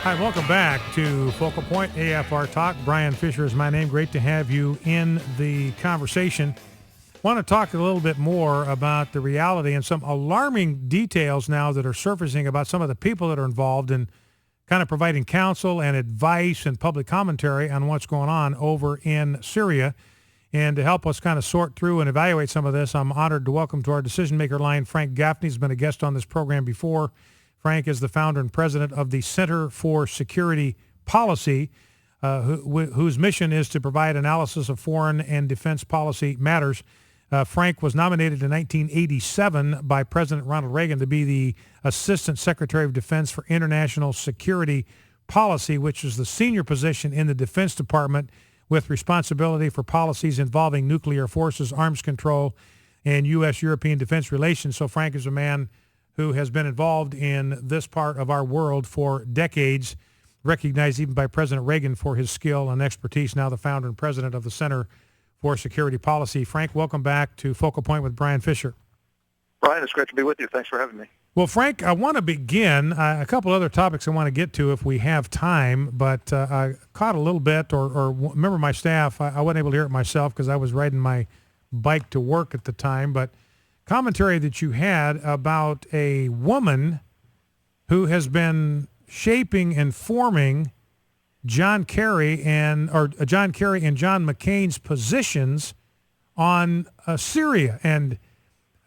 Hi, welcome back to Focal Point AFR Talk. Brian Fisher is my name. Great to have you in the conversation. Want to talk a little bit more about the reality and some alarming details now that are surfacing about some of the people that are involved in kind of providing counsel and advice and public commentary on what's going on over in Syria. And to help us kind of sort through and evaluate some of this, I'm honored to welcome to our decision maker line Frank Gaffney. He's been a guest on this program before. Frank is the founder and president of the Center for Security Policy, whose mission is to provide analysis of foreign and defense policy matters. Frank was nominated in 1987 by President Ronald Reagan to be the Assistant Secretary of Defense for International Security Policy, which is the senior position in the Defense Department with responsibility for policies involving nuclear forces, arms control, and U.S.-European defense relations. So Frank is a man who has been involved in this part of our world for decades, recognized even by President Reagan for his skill and expertise, now the founder and president of the Center for Security Policy. Frank, welcome back to Focal Point with Brian Fisher. Brian, it's great to be with you. Thanks for having me. Well, Frank, I want to begin, a couple other topics I want to get to if we have time, but I caught a little bit, or remember my staff, I wasn't able to hear it myself because I was riding my bike to work at the time, but commentary that you had about a woman who has been shaping and forming John Kerry and John McCain's positions on Syria. And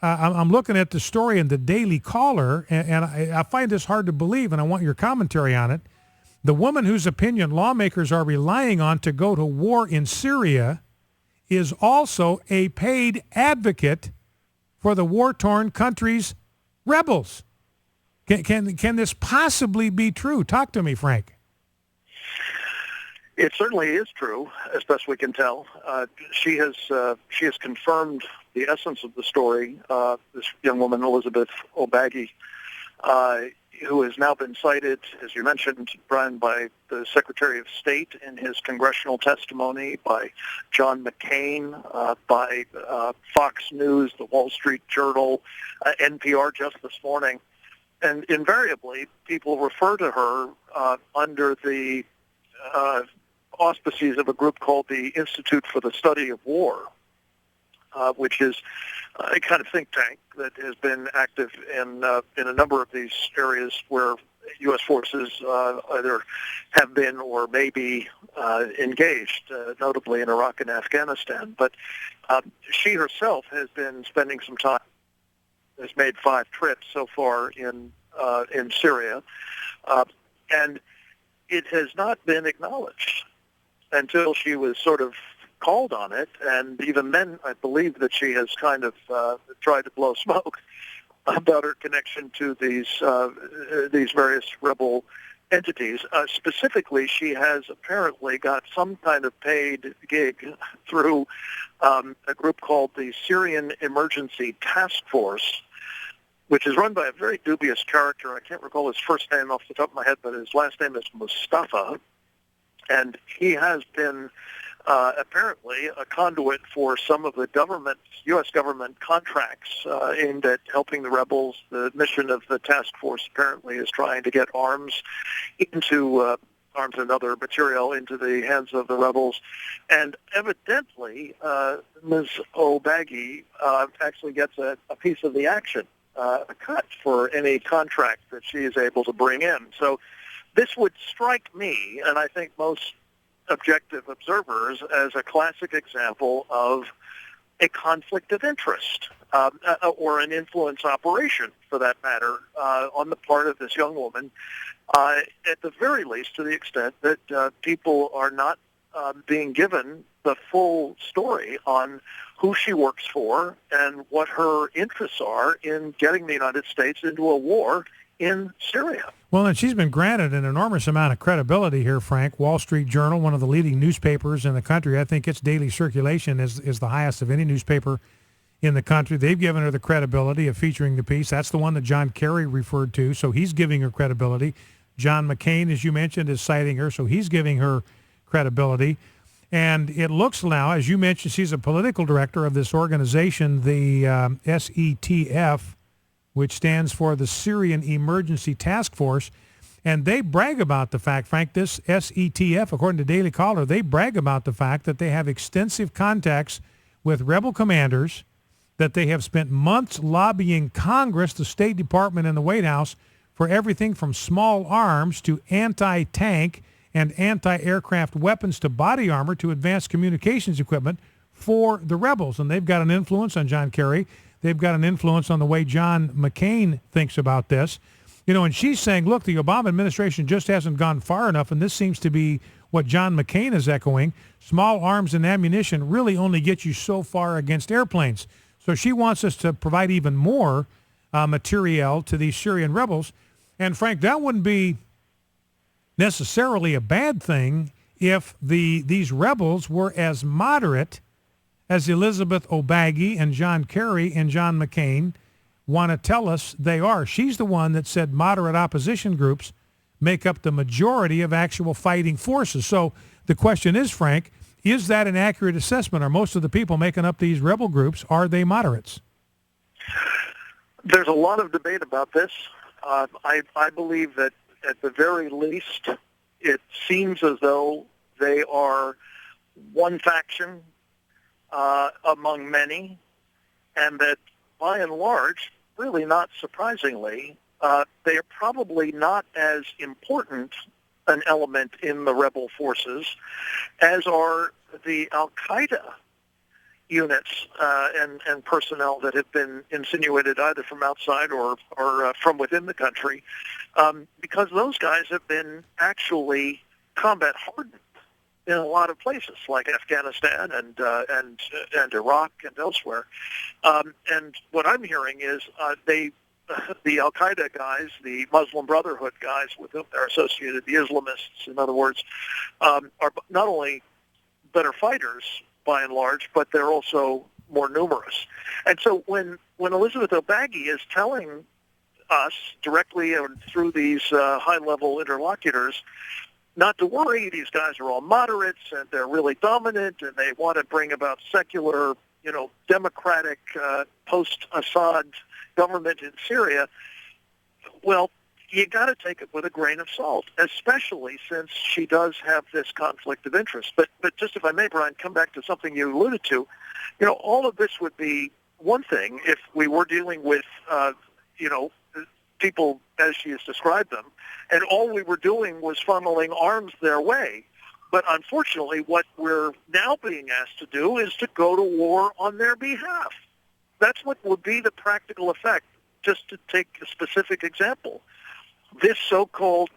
I'm looking at the story in the Daily Caller, and I find this hard to believe, and I want your commentary on it. The woman whose opinion lawmakers are relying on to go to war in Syria is also a paid advocate for the war-torn country's rebels. Can this possibly be true? Talk to me, Frank. It certainly is true, as best we can tell. She has confirmed the essence of the story. This young woman, Elizabeth Obagi, who has now been cited, as you mentioned, Brian, by the Secretary of State in his congressional testimony, by John McCain, by Fox News, the Wall Street Journal, NPR just this morning. And invariably, people refer to her under the auspices of a group called the Institute for the Study of War, which is a kind of think tank that has been active in a number of these areas where U.S. forces either have been or may be engaged, notably in Iraq and Afghanistan. But she herself has been spending some time, has made 5 trips so far in Syria, and it has not been acknowledged until she was sort of called on it, and even then I believe that she has kind of tried to blow smoke about her connection to these various rebel entities. Specifically, she has apparently got some kind of paid gig through a group called the Syrian Emergency Task Force, which is run by a very dubious character. I can't recall his first name off the top of my head, but his last name is Mustafa, and he has been apparently a conduit for some of the U.S. government contracts aimed at helping the rebels. The mission of the task force apparently is trying to get arms and other material into the hands of the rebels. And evidently, Ms. Obagi actually gets a piece of the action, a cut for any contract that she is able to bring in. So this would strike me, and I think most objective observers, as a classic example of a conflict of interest or an influence operation, for that matter, on the part of this young woman, at the very least to the extent that people are not being given the full story on who she works for and what her interests are in getting the United States into a war in Syria. Well, and she's been granted an enormous amount of credibility here, Frank. Wall Street Journal, one of the leading newspapers in the country, I think its daily circulation is the highest of any newspaper in the country. They've given her the credibility of featuring the piece. That's the one that John Kerry referred to, so he's giving her credibility. John McCain, as you mentioned, is citing her, so he's giving her credibility. And it looks now, as you mentioned, she's a political director of this organization, the SETF, which stands for the Syrian Emergency Task Force. And they brag about the fact, Frank, this SETF, according to Daily Caller, they brag about the fact that they have extensive contacts with rebel commanders, that they have spent months lobbying Congress, the State Department, and the White House for everything from small arms to anti-tank and anti-aircraft weapons to body armor to advanced communications equipment for the rebels. And they've got an influence on John Kerry. They've got an influence on the way John McCain thinks about this. You know, and she's saying, look, the Obama administration just hasn't gone far enough, and this seems to be what John McCain is echoing. Small arms and ammunition really only get you so far against airplanes. So she wants us to provide even more materiel to these Syrian rebels. And Frank, that wouldn't be necessarily a bad thing if these rebels were as moderate as Elizabeth O'Baggy and John Kerry and John McCain want to tell us they are. She's the one that said moderate opposition groups make up the majority of actual fighting forces. So the question is, Frank, is that an accurate assessment? Are most of the people making up these rebel groups, are they moderates? There's a lot of debate about this. I believe that at the very least, it seems as though they are one faction among many, and that by and large, really not surprisingly, they are probably not as important an element in the rebel forces as are the Al-Qaeda units and personnel that have been insinuated either from outside or from within the country, because those guys have been actually combat hardened in a lot of places like Afghanistan and Iraq and elsewhere. And what I'm hearing is the Al-Qaeda guys, the Muslim Brotherhood guys with whom they're associated, the Islamists, in other words, are not only better fighters by and large, but they're also more numerous. And so when Elizabeth O'Baggy is telling us directly and through these high-level interlocutors not to worry, these guys are all moderates and they're really dominant and they want to bring about secular, democratic post-Assad government in Syria, well, you got to take it with a grain of salt, especially since she does have this conflict of interest. But just if I may, Brian, come back to something you alluded to. All of this would be one thing if we were dealing with, people as she has described them, and all we were doing was funneling arms their way. But unfortunately, what we're now being asked to do is to go to war on their behalf. That's what would be the practical effect. Just to take a specific example, this so-called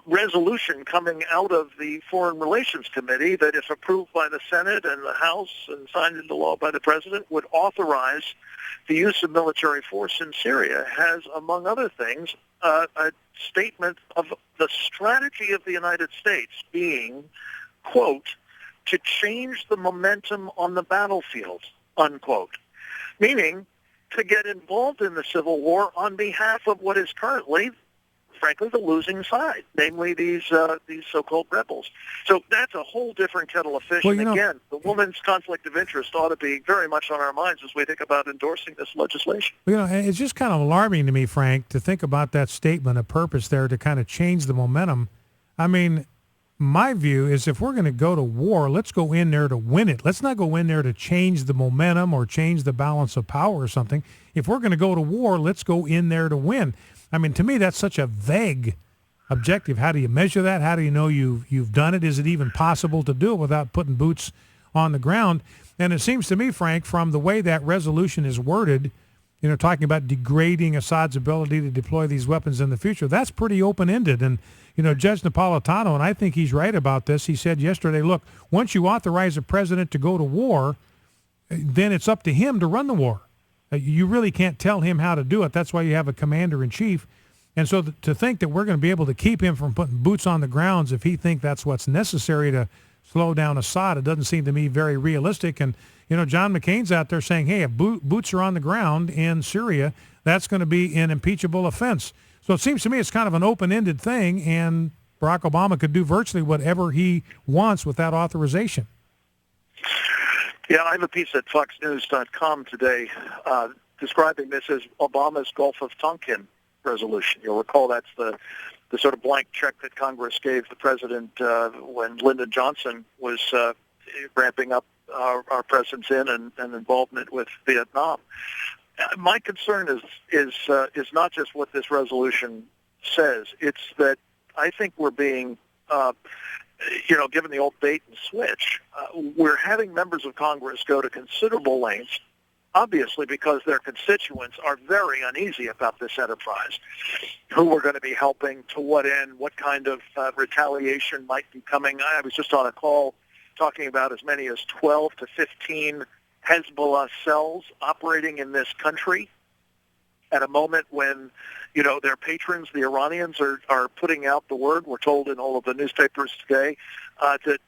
resolution coming out of the Foreign Relations Committee that, if approved by the Senate and the House and signed into law by the President, would authorize the use of military force in Syria, has, among other things, a statement of the strategy of the United States being, quote, to change the momentum on the battlefield, unquote, meaning to get involved in the civil war on behalf of what is currently, frankly, the losing side, namely these so-called rebels. So that's a whole different kettle of fish. Well, and again, the woman's conflict of interest ought to be very much on our minds as we think about endorsing this legislation. It's just kind of alarming to me, Frank, to think about that statement of purpose there to kind of change the momentum. I mean, my view is if we're going to go to war, let's go in there to win it. Let's not go in there to change the momentum or change the balance of power or something. If we're going to go to war, let's go in there to win. I mean, to me, that's such a vague objective. How do you measure that? How do you know you've done it? Is it even possible to do it without putting boots on the ground? And it seems to me, Frank, from the way that resolution is worded, talking about degrading Assad's ability to deploy these weapons in the future, that's pretty open-ended. And, Judge Napolitano, and I think he's right about this, he said yesterday, look, once you authorize a president to go to war, then it's up to him to run the war. You really can't tell him how to do it. That's why you have a commander-in-chief. And so to think that we're going to be able to keep him from putting boots on the grounds if he thinks that's what's necessary to slow down Assad, it doesn't seem to me very realistic. And, John McCain's out there saying, hey, if boots are on the ground in Syria, that's going to be an impeachable offense. So it seems to me it's kind of an open-ended thing, and Barack Obama could do virtually whatever he wants without authorization. Yeah, I have a piece at foxnews.com today describing this as Obama's Gulf of Tonkin. resolution. You'll recall that's the sort of blank check that Congress gave the president when Lyndon Johnson was ramping up our presence in and involvement with Vietnam. My concern is not just what this resolution says. It's that I think we're being, given the old bait and switch, we're having members of Congress go to considerable lengths, obviously because their constituents are very uneasy about this enterprise, who we're going to be helping, to what end, what kind of retaliation might be coming. I was just on a call talking about as many as 12 to 15 Hezbollah cells operating in this country at a moment when, their patrons, the Iranians, are putting out the word, we're told in all of the newspapers today, that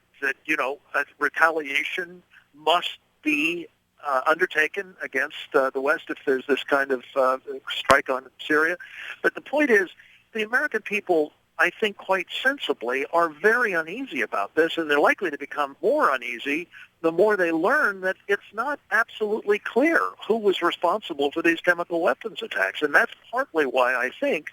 retaliation must be undertaken against the West if there's this kind of strike on Syria. But the point is, the American people, I think quite sensibly, are very uneasy about this, and they're likely to become more uneasy the more they learn that it's not absolutely clear who was responsible for these chemical weapons attacks. And that's partly why I think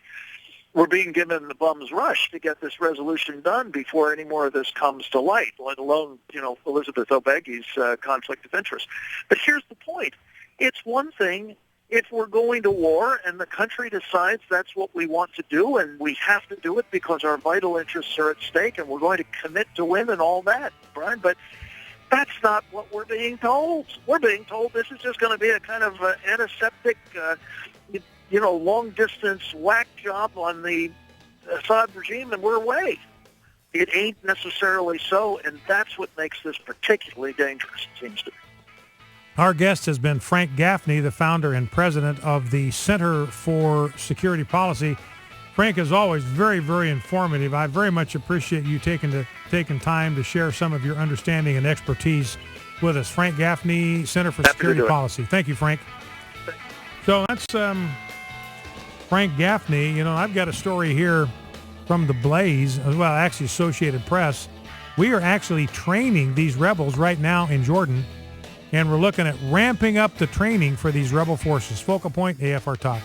we're being given the bum's rush to get this resolution done before any more of this comes to light, let alone, Elizabeth O'Beguy's conflict of interest. But here's the point. It's one thing if we're going to war and the country decides that's what we want to do and we have to do it because our vital interests are at stake and we're going to commit to win and all that, Brian, but that's not what we're being told. We're being told this is just going to be a kind of antiseptic, long-distance whack job on the Assad regime, and we're away. It ain't necessarily so, and that's what makes this particularly dangerous, it seems to me. Our guest has been Frank Gaffney, the founder and president of the Center for Security Policy. Frank, as always, very, very informative. I very much appreciate you taking time to share some of your understanding and expertise with us. Frank Gaffney, Center for Security Policy. Thank you, Frank. So that's Frank Gaffney. I've got a story here from the Blaze, well, actually Associated Press. We are actually training these rebels right now in Jordan, and we're looking at ramping up the training for these rebel forces. Focal Point, AFR Talk.